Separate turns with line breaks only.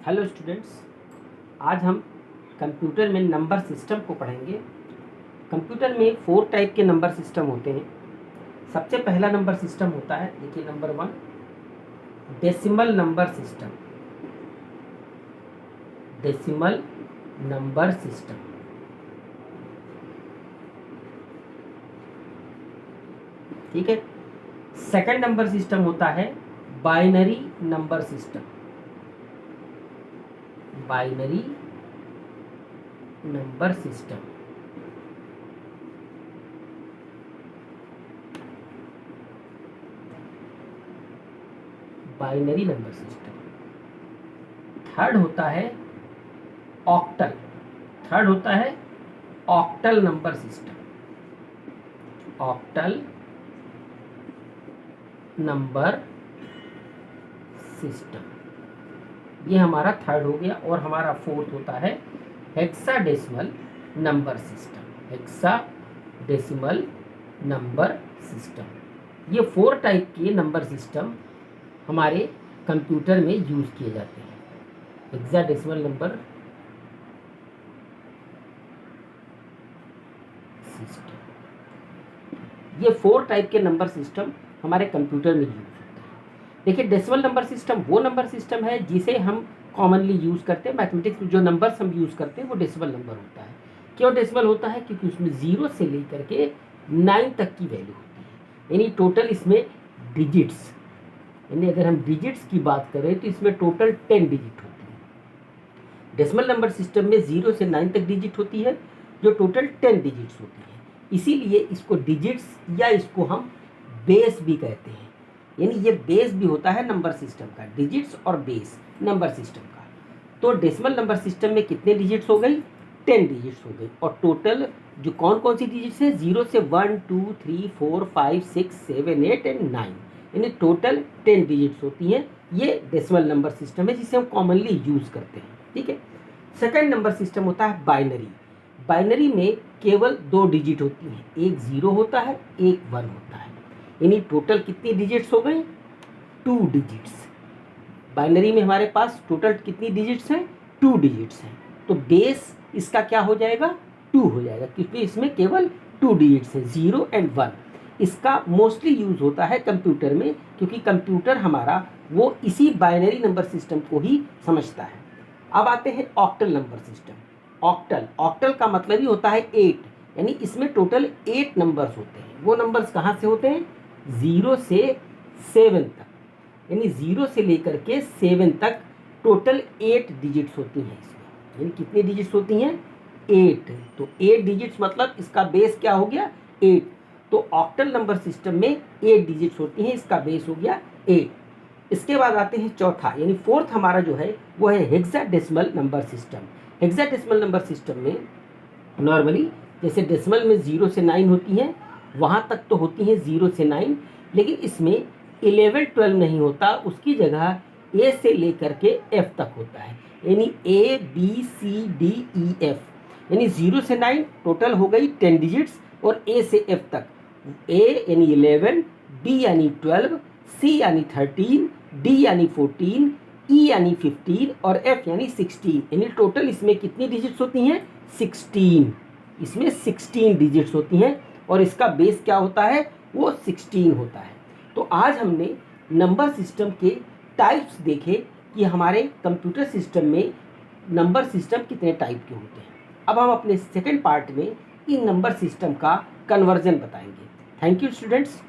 Hello students, आज हम computer में नंबर सिस्टम को पढ़ेंगे। कंप्यूटर में 4 टाइप के नंबर सिस्टम होते हैं। सबसे पहला नंबर सिस्टम होता है, देखिए number 1, decimal number system. Decimal number system, ठीक है। सेकंड नंबर सिस्टम होता है binary number system. Binary number system, binary number system. Third होता है ऑक्टल। थर्ड होता है octal number system. Octal number system, ये हमारा थर्ड हो गया। और हमारा फोर्थ होता है hexadecimal number system. Hexadecimal number system. ये 4 टाइप के नंबर सिस्टम हमारे कंप्यूटर में यूज किए जाते हैं। हेक्साडेसिमल नंबर सिस्टम, ये 4 टाइप के नंबर सिस्टम हमारे कंप्यूटर में यूज होते हैं। देखिए, डेसिमल नंबर सिस्टम वो नंबर सिस्टम है जिसे हम कॉमनली यूज करते हैं। मैथमेटिक्स में जो नंबर्स हम यूज करते हैं वो डेसिमल नंबर होता है। क्यों डेसिमल होता है? क्योंकि उसमें 0 से लेकर के 9 तक की वैल्यू होती है, यानी टोटल इसमें डिजिट्स, यानी अगर हम डिजिट्स की बात करें तो इसमें टोटल 10 डिजिट होती है। डेसिमल नंबर सिस्टम में 0 से 9 तक डिजिट होती है, जो टोटल 10 डिजिट्स होती है। इसीलिए इसको डिजिट्स या इसको हम बेस भी कहते हैं, यानी ये बेस भी होता है नंबर सिस्टम का, डिजिट्स और बेस नंबर सिस्टम का। तो डेसिमल नंबर सिस्टम में कितने डिजिट्स हो गई? 10 डिजिट्स हो गई। और टोटल जो कौन कौन सी डिजिट्स है? 0 से 1 2 3 4 5 6 7 8 एंड 9, यानी टोटल 10 डिजिट्स होती हैं। ये डेसिमल नंबर सिस्टम है जिसे हम कॉमनली यूज करते हैं, ठीक है। सेकंड नंबर सिस्टम होता है बाइनरी। बाइनरी में केवल 2 डिजिट होती हैं, एक 0 होता है, एक 1 होता है, यानी टोटल कितनी डिजिट्स हो गई? 2 डिजिट्स। बाइनरी में हमारे पास टोटल कितनी डिजिट्स हैं? 2 डिजिट्स हैं। तो बेस इसका क्या हो जाएगा? 2 हो जाएगा, क्योंकि इसमें केवल 2 डिजिट्स हैं, 0 एंड 1। इसका मोस्टली यूज होता है कंप्यूटर में, क्योंकि कंप्यूटर हमारा वो इसी बाइनरी नंबर सिस्टम को ही समझता है। अब आते हैं octal number system. Octal, octal का मतलब ही होता है 8, यानी इसमें टोटल 8 नंबर्स होते हैं। वो नंबर्स कहाँ से होते हैं? 0 से 7 तक, यानी 0 से लेकर के 7 तक टोटल 8 डिजिट्स होती हैं इसमें। यानी कितनी डिजिट्स होती हैं? 8। तो 8 डिजिट्स मतलब इसका बेस क्या हो गया? 8। तो ऑक्टल नंबर सिस्टम में 8 डिजिट्स होती हैं, इसका बेस हो गया 8। इसके बाद आते हैं चौथा, यानी फोर्थ हमारा जो है वो है hexadecimal number system. Hexadecimal number system में नॉर्मली जैसे डेसिमल में 0 से 9 होती हैं, वहाँ तक तो होती हैं 0 से 9, लेकिन इसमें 11 12 नहीं होता, उसकी जगह ए से लेकर के एफ तक होता है, यानी A B C D E F, यानी 0 से 9 टोटल हो गई 10 डिजिट्स, और ए से एफ तक, ए यानी 11, बी यानी 12, सी यानी 13, डी यानी 14, ई यानी 15 और एफ यानी 16, यानी टोटल इसमें कितनी डिजिट्स होती हैं? 16। इसमें 16 डिजिट्स होती हैं, और इसका बेस क्या होता है? वो 16 होता है। तो आज हमने नंबर सिस्टम के टाइप्स देखे कि हमारे कंप्यूटर सिस्टम में नंबर सिस्टम कितने टाइप के होते हैं। अब हम अपने सेकंड पार्ट में इन नंबर सिस्टम का कन्वर्जन बताएंगे। Thank you students.